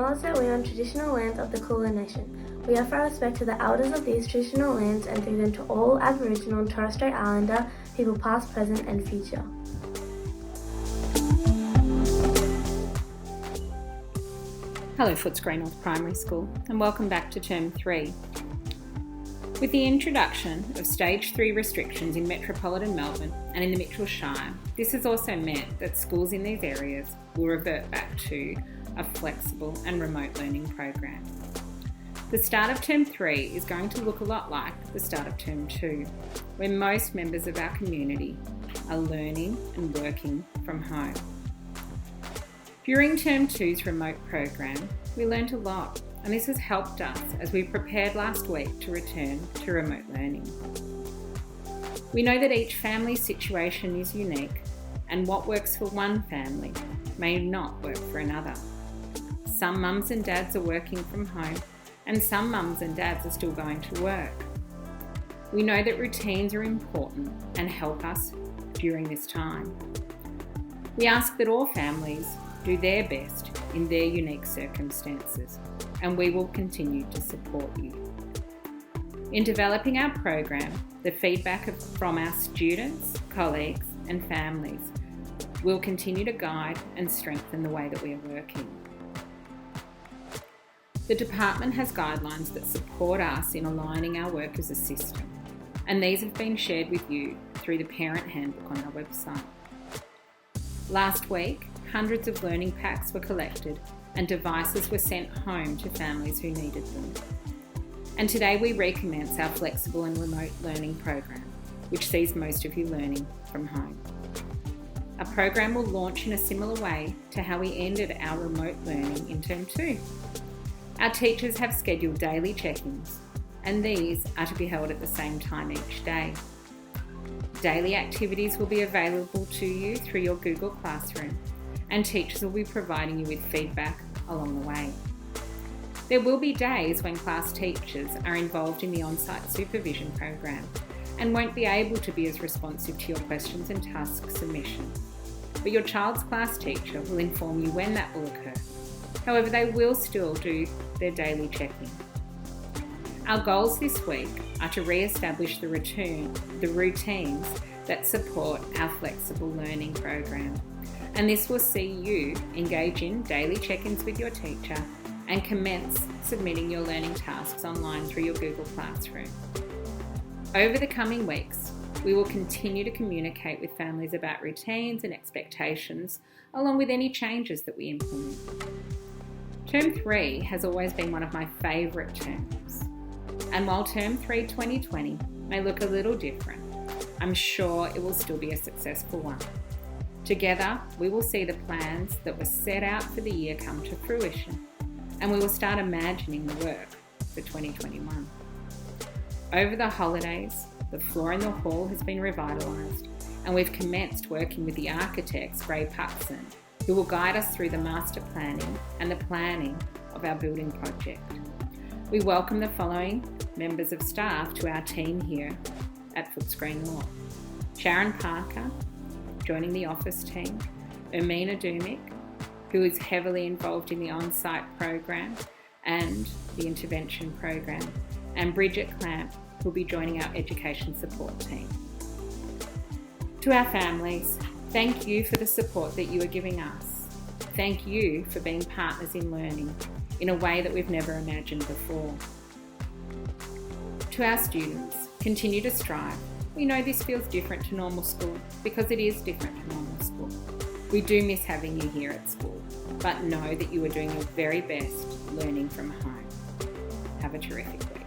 acknowledge that we are on traditional lands of the Kulin Nation. We offer our respect to the elders of these traditional lands and through them to all Aboriginal and Torres Strait Islander people past, present and future. Hello Footscray North Primary School and welcome back to Term 3. With the introduction of Stage 3 restrictions in metropolitan Melbourne and in the Mitchell Shire, this has also meant that schools in these areas will revert back to a flexible and remote learning program. The start of Term 3 is going to look a lot like the start of Term 2, where most members of our community are learning and working from home. During Term 2's remote program, we learnt a lot, and this has helped us as we prepared last week to return to remote learning. We know that each family's situation is unique, and what works for one family may not work for another. Some mums and dads are working from home, and some mums and dads are still going to work. We know that routines are important and help us during this time. We ask that all families do their best in their unique circumstances, and we will continue to support you. In developing our program, the feedback from our students, colleagues and families will continue to guide and strengthen the way that we are working. The department has guidelines that support us in aligning our work as a system, and these have been shared with you through the parent handbook on our website. Last week, hundreds of learning packs were collected and devices were sent home to families who needed them. And today we recommence our flexible and remote learning program, which sees most of you learning from home. Our program will launch in a similar way to how we ended our remote learning in Term 2. Our teachers have scheduled daily check-ins, and these are to be held at the same time each day. Daily activities will be available to you through your Google Classroom, and teachers will be providing you with feedback along the way. There will be days when class teachers are involved in the on-site supervision program and won't be able to be as responsive to your questions and task submission. But your child's class teacher will inform you when that will occur. However, they will still do their daily check-in. Our goals this week are to re-establish the routines that support our flexible learning program. And this will see you engage in daily check-ins with your teacher and commence submitting your learning tasks online through your Google Classroom. Over the coming weeks, we will continue to communicate with families about routines and expectations, along with any changes that we implement. Term 3 has always been one of my favourite terms, and while Term 3 2020 may look a little different, I'm sure it will still be a successful one. Together, we will see the plans that were set out for the year come to fruition, and we will start imagining the work for 2021. Over the holidays, the floor in the hall has been revitalised, and we've commenced working with the architects, Gray Paxson, who will guide us through the master planning and the planning of our building project. We welcome the following members of staff to our team here at Footscray North. Sharon Parker, joining the office team, Ermina Dumik, who is heavily involved in the on-site program and the intervention program, and Bridget Clamp, who will be joining our education support team. To our families, thank you for the support that you are giving us. Thank you for being partners in learning in a way that we've never imagined before. To our students, continue to strive. We know this feels different to normal school because it is different to normal school. We do miss having you here at school, but know that you are doing your very best learning from home. Have a terrific week.